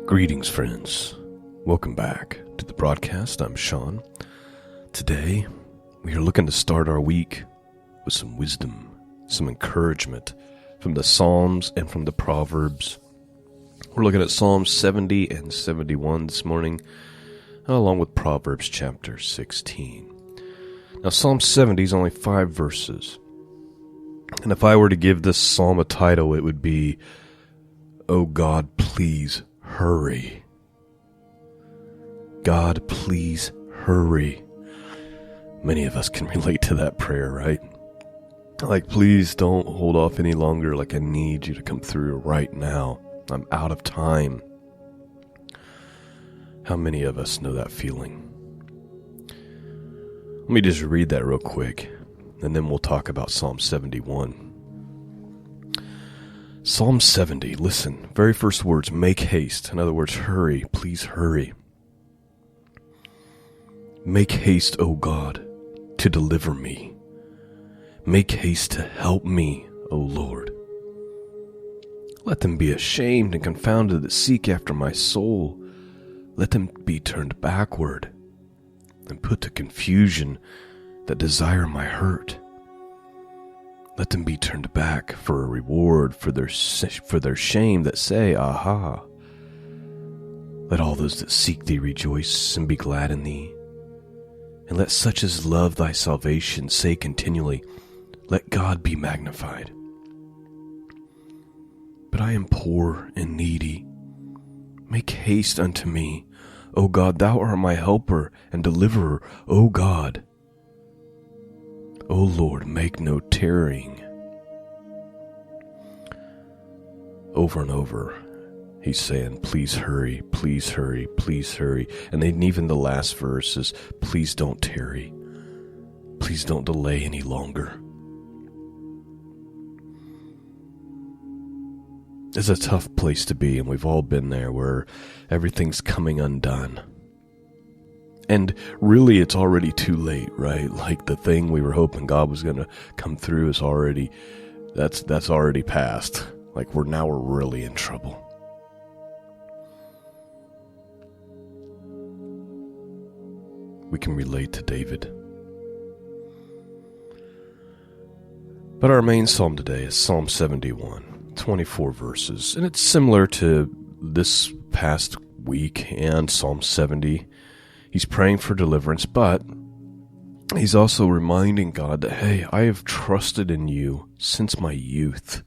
Greetings, friends. Welcome back to the broadcast. I'm Shawn. Today, we are looking to start our week with some wisdom, some encouragement from the Psalms and from the Proverbs. We're looking at Psalms 70 and 71 this morning, along with Proverbs chapter 16. Now, Psalm 70 is only 5 verses. And if I were to give this psalm a title, it would be, "Oh God, please hurry." God, please hurry. Many of us can relate to that prayer, right? Like, please don't hold off any longer. Like, I need you to come through right now. I'm out of time. How many of us know that feeling? Let me just read that real quick, and then we'll talk about Psalm 71. Psalm 70, listen, very first words, make haste. In other words, hurry, please hurry. Make haste, O God, to deliver me. Make haste to help me, O Lord. Let them be ashamed and confounded that seek after my soul. Let them be turned backward and put to confusion that desire my hurt. Let them be turned back for a reward for their shame that say, Aha. Let all those that seek thee rejoice and be glad in thee. And let such as love thy salvation say continually, Let God be magnified. But I am poor and needy. Make haste unto me, O God, thou art my helper and deliverer, O God. O Lord, make no tarrying. Over and over, he's saying, please hurry, please hurry, please hurry. And then even the last verse is, please don't tarry. Please don't delay any longer. It's a tough place to be, and we've all been there, where everything's coming undone. And really, it's already too late, right? Like, the thing we were hoping God was going to come through is already, that's already passed. Like, we're really in trouble. We can relate to David. But our main psalm today is Psalm 71, 24 verses. And it's similar to this past week and Psalm 70. He's praying for deliverance, but he's also reminding God that, hey, I have trusted in you since my youth.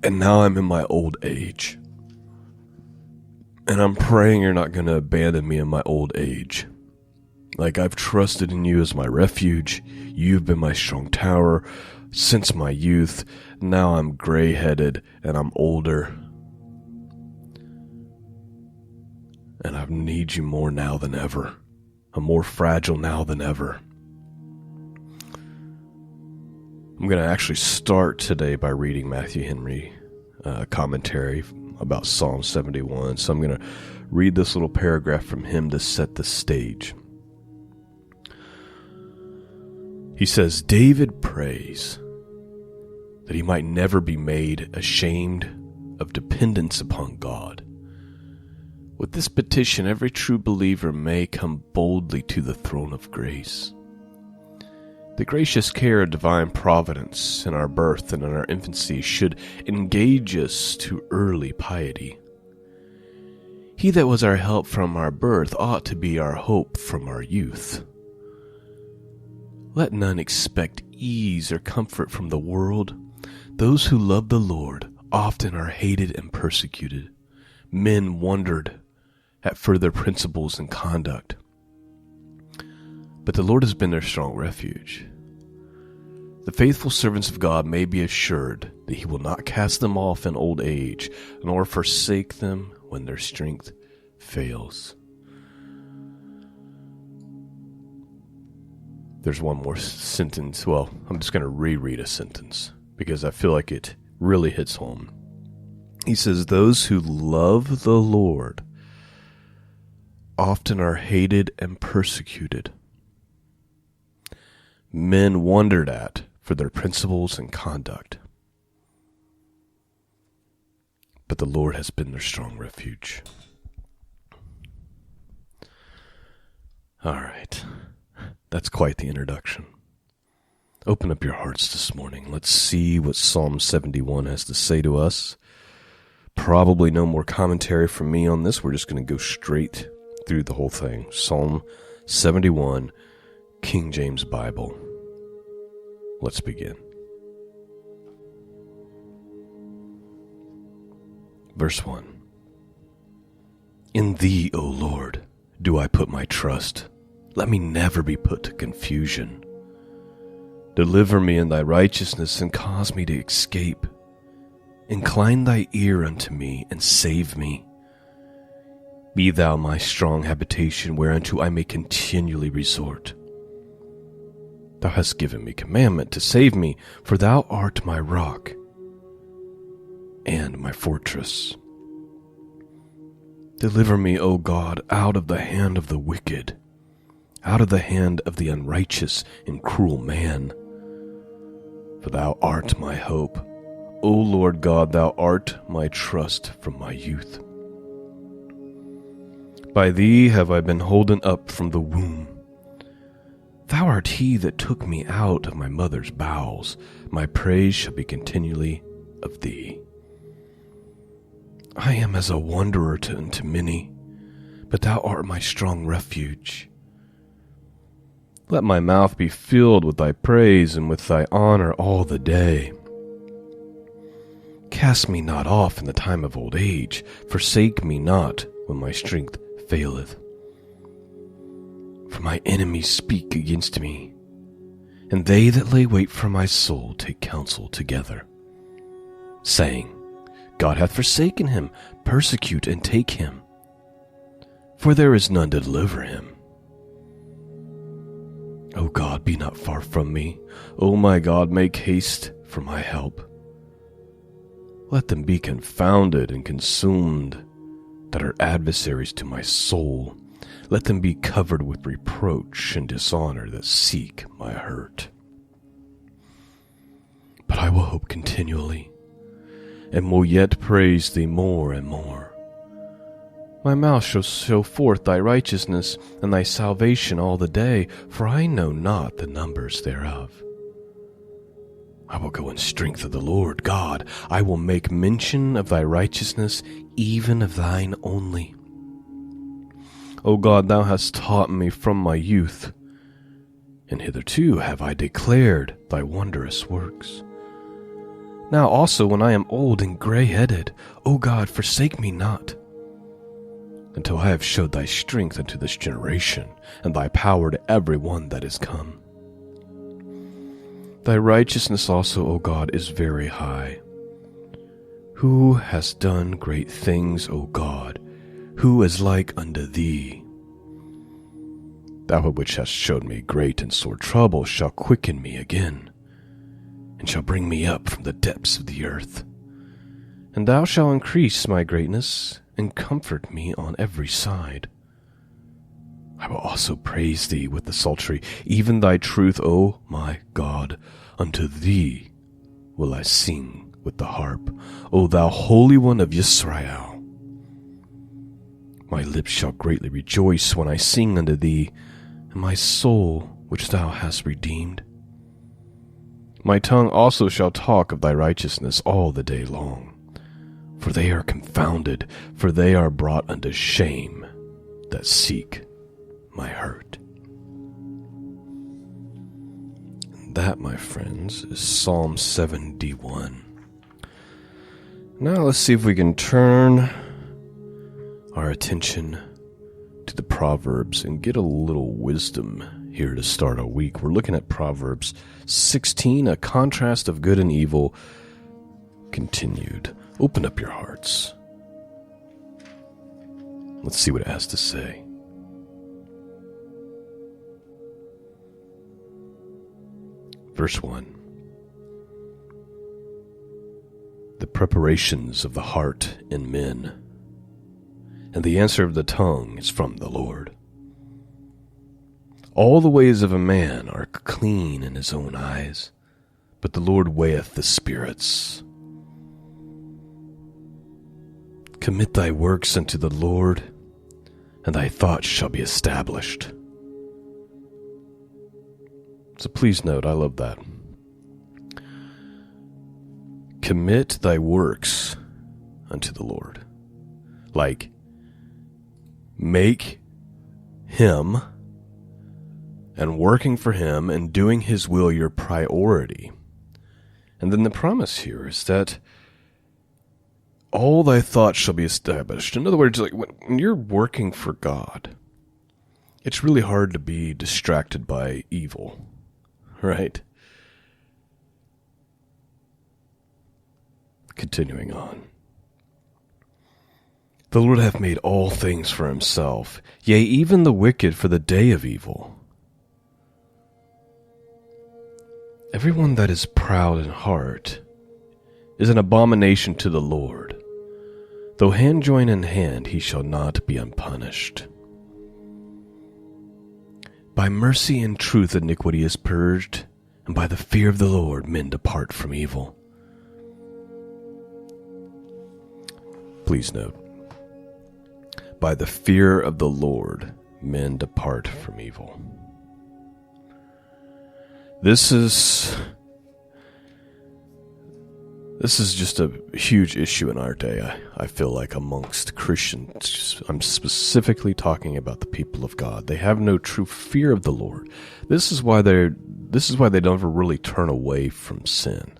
And now I'm in my old age. And I'm praying you're not going to abandon me in my old age. Like, I've trusted in you as my refuge. You've been my strong tower since my youth. Now I'm gray-headed and I'm older. And I need you more now than ever. I'm more fragile now than ever. I'm going to actually start today by reading Matthew Henry commentary about Psalm 71. So I'm going to read this little paragraph from him to set the stage. He says, David prays that he might never be made ashamed of dependence upon God. With this petition, every true believer may come boldly to the throne of grace. The gracious care of divine providence in our birth and in our infancy should engage us to early piety. He that was our help from our birth ought to be our hope from our youth. Let none expect ease or comfort from the world. Those who love the Lord often are hated and persecuted. Men wondered at further principles and conduct. But the Lord has been their strong refuge. The faithful servants of God may be assured that he will not cast them off in old age, nor forsake them when their strength fails. There's one more sentence. Well, I'm just going to reread a sentence because I feel like it really hits home. He says, those who love the Lord often are hated and persecuted. Men wondered at for their principles and conduct. but the Lord has been their strong refuge. All right, that's quite the introduction. Open up your hearts this morning. Let's see what Psalm 71 has to say to us. Probably no more commentary from me on this. We're just going to go straight through the whole thing. Psalm 71, King James Bible. Let's begin. Verse 1. In thee, O Lord, do I put my trust. Let me never be put to confusion. Deliver me in thy righteousness and cause me to escape. Incline thy ear unto me and save me. Be thou my strong habitation whereunto I may continually resort. Thou hast given me commandment to save me, for thou art my rock and my fortress. Deliver me, O God, out of the hand of the wicked, out of the hand of the unrighteous and cruel man. For thou art my hope. O Lord God, thou art my trust from my youth. By thee have I been holden up from the womb. Thou art he that took me out of my mother's bowels. My praise shall be continually of thee. I am as a wanderer unto many, but thou art my strong refuge. Let my mouth be filled with thy praise and with thy honor all the day. Cast me not off in the time of old age. Forsake me not when my strength faileth. For my enemies speak against me, and they that lay wait for my soul take counsel together, saying, God hath forsaken him, persecute and take him, for there is none to deliver him. O God, be not far from me. O my God, make haste for my help. Let them be confounded and consumed that are adversaries to my soul. Let them be covered with reproach and dishonor that seek my hurt. But I will hope continually, and will yet praise thee more and more. My mouth shall show forth thy righteousness and thy salvation all the day, for I know not the numbers thereof. I will go in strength of the Lord God. I will make mention of thy righteousness, even of thine only. O God, thou hast taught me from my youth, and hitherto have I declared thy wondrous works. Now also when I am old and gray-headed, O God, forsake me not, until I have showed thy strength unto this generation, and thy power to every one that is come. Thy righteousness also, O God, is very high. Who has done great things, O God? Who is like unto thee? Thou which hast showed me great and sore trouble shall quicken me again, and shall bring me up from the depths of the earth. And thou shalt increase my greatness, and comfort me on every side. I will also praise thee with the psaltery, even thy truth, O my God. Unto thee will I sing with the harp, O thou Holy One of Israel. My lips shall greatly rejoice when I sing unto thee, and my soul which thou hast redeemed. My tongue also shall talk of thy righteousness all the day long. For they are confounded, for they are brought unto shame that seek my hurt. That, my friends, is Psalm 71. Now let's see if we can turn our attention to the Proverbs and get a little wisdom here to start our week. We're looking at Proverbs 16, a contrast of good and evil continued. Open up your hearts. Let's see what it has to say. Verse 1. The preparations of the heart in men, and the answer of the tongue is from the Lord. All the ways of a man are clean in his own eyes, but the Lord weigheth the spirits. Commit thy works unto the Lord, and thy thoughts shall be established. So please note, I love that. Commit thy works unto the Lord. Like, make him and working for him and doing his will your priority. And then the promise here is that all thy thoughts shall be established. In other words, like when you're working for God, it's really hard to be distracted by evil, right? Continuing on. The Lord hath made all things for himself, yea, even the wicked for the day of evil. Everyone that is proud in heart is an abomination to the Lord. Though hand join in hand, he shall not be unpunished. By mercy and truth iniquity is purged, and by the fear of the Lord men depart from evil. Please note, by the fear of the Lord men depart from evil. This is just a huge issue in our day, I feel like, amongst Christians. I'm specifically talking about the people of God. They have no true fear of the Lord. This is why they don't ever really turn away from sin.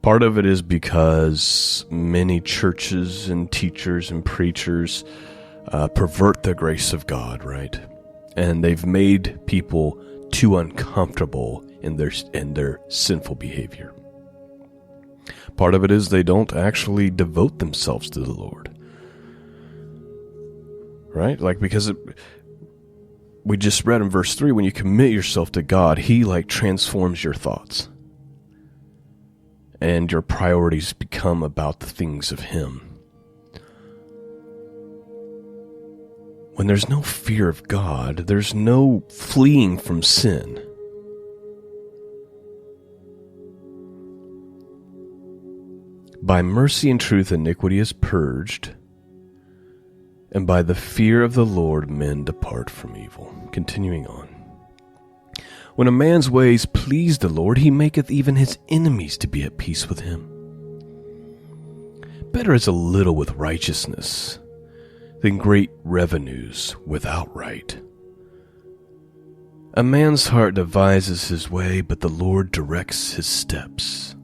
Part of it is because many churches and teachers and preachers pervert the grace of God, right? And they've made people too uncomfortable in their sinful behavior. Part of it is they don't actually devote themselves to the Lord. Right? Like, because we just read in verse 3, when you commit yourself to God, he transforms your thoughts. And your priorities become about the things of him. When there's no fear of God, there's no fleeing from sin. By mercy and truth iniquity is purged, and by the fear of the Lord men depart from evil. Continuing on. When a man's ways please the Lord, he maketh even his enemies to be at peace with him. Better is a little with righteousness than great revenues without right. A man's heart devises his way, but the Lord directs his steps.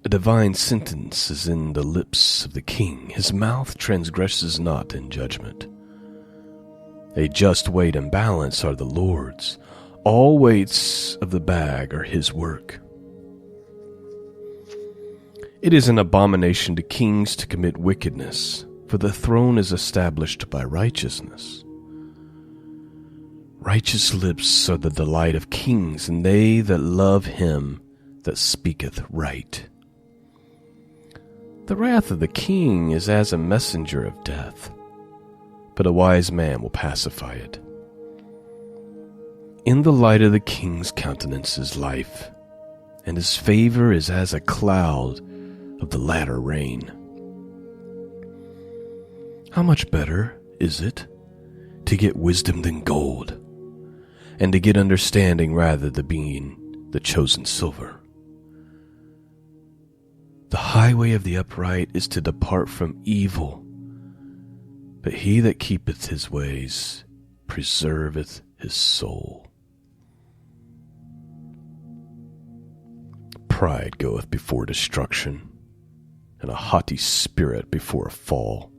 A divine sentence is in the lips of the king. His mouth transgresses not in judgment. A just weight and balance are the Lord's. All weights of the bag are his work. It is an abomination to kings to commit wickedness, for the throne is established by righteousness. Righteous lips are the delight of kings, and they that love him that speaketh right. The wrath of the king is as a messenger of death, but a wise man will pacify it. In the light of the king's countenance is life, and his favor is as a cloud of the latter rain. How much better is it to get wisdom than gold, and to get understanding rather than being the chosen silver? The highway of the upright is to depart from evil, but he that keepeth his ways preserveth his soul. Pride goeth before destruction, and a haughty spirit before a fall.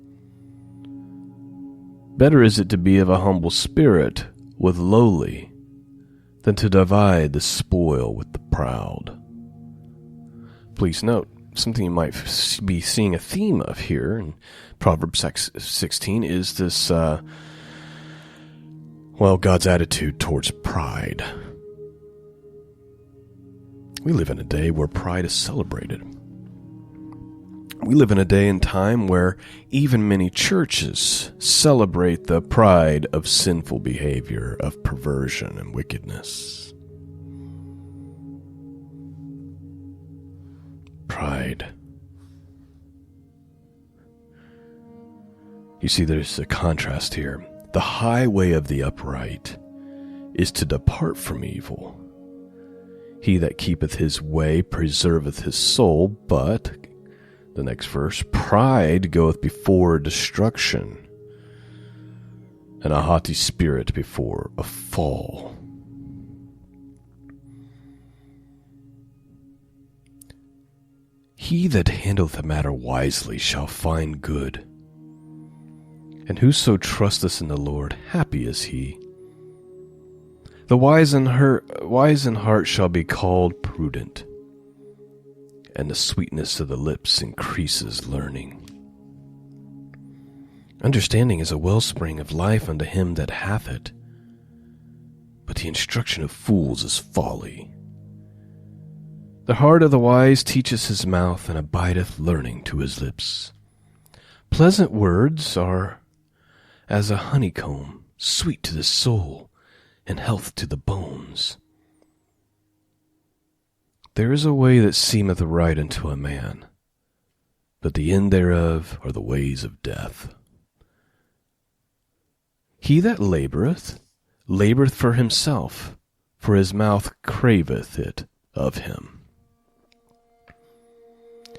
Better is it to be of a humble spirit with lowly, than to divide the spoil with the proud. Please note, something you might be seeing a theme of here in Proverbs 16 is this, God's attitude towards pride. We live in a day where pride is celebrated. We live in a day and time where even many churches celebrate the pride of sinful behavior, of perversion and wickedness. Pride. You see, there's a contrast here. The highway of the upright is to depart from evil. He that keepeth his way preserveth his soul, but, the next verse, pride goeth before destruction, and a haughty spirit before a fall. He that handleth a matter wisely shall find good, and whoso trusteth in the Lord, happy is he. The wise in heart shall be called prudent, and the sweetness of the lips increases learning. Understanding is a wellspring of life unto him that hath it, but the instruction of fools is folly. The heart of the wise teacheth his mouth, and abideth learning to his lips. Pleasant words are as a honeycomb, sweet to the soul, and health to the bones. There is a way that seemeth right unto a man, but the end thereof are the ways of death. He that laboureth, laboureth for himself, for his mouth craveth it of him.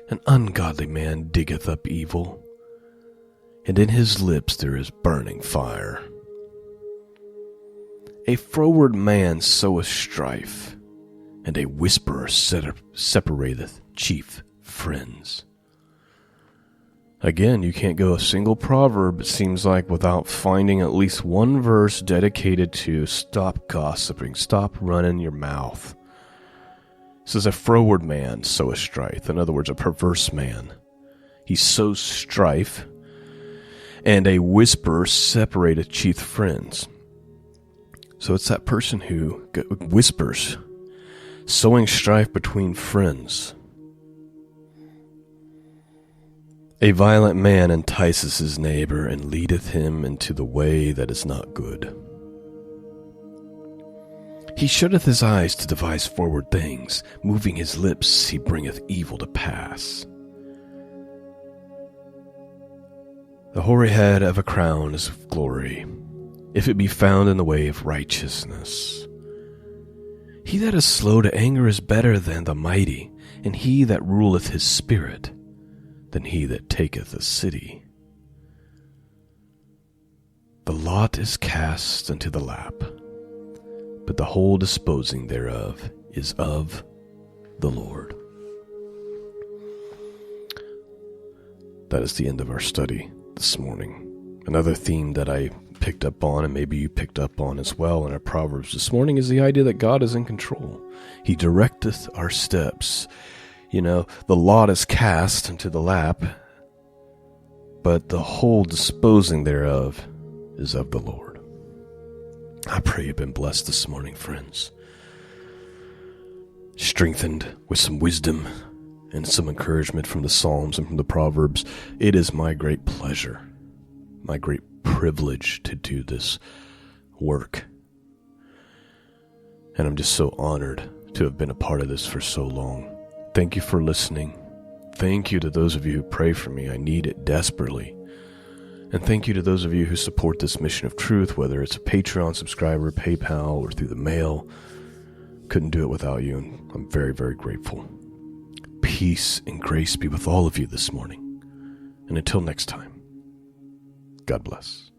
An ungodly man diggeth up evil, and in his lips there is burning fire. A froward man soweth strife, and a whisperer separateth chief friends. Again, you can't go a single proverb, it seems like, without finding at least one verse dedicated to stop gossiping, stop running your mouth. This is a froward man soweth strife. In other words, a perverse man. He sows strife, and a whisperer separateth chief friends. So it's that person who whispers, sowing strife between friends. A violent man entices his neighbor, and leadeth him into the way that is not good. He shutteth his eyes to devise forward things, moving his lips he bringeth evil to pass. The hoary head of a crown is of glory, if it be found in the way of righteousness. He that is slow to anger is better than the mighty, and he that ruleth his spirit than he that taketh a city. The lot is cast into the lap, but the whole disposing thereof is of the Lord. That is the end of our study this morning. Another theme that I picked up on, and maybe you picked up on as well in our Proverbs this morning, is the idea that God is in control. He directeth our steps. You know, the lot is cast into the lap, but the whole disposing thereof is of the Lord. I pray you've been blessed this morning, friends. Strengthened with some wisdom and some encouragement from the Psalms and from the Proverbs. It is my great pleasure, my great privilege to do this work. And I'm just so honored to have been a part of this for so long. Thank you for listening. Thank you to those of you who pray for me. I need it desperately. And thank you to those of you who support this mission of truth, whether it's a Patreon subscriber, PayPal, or through the mail. Couldn't do it without you, and I'm very, very grateful. Peace and grace be with all of you this morning. And until next time, God bless.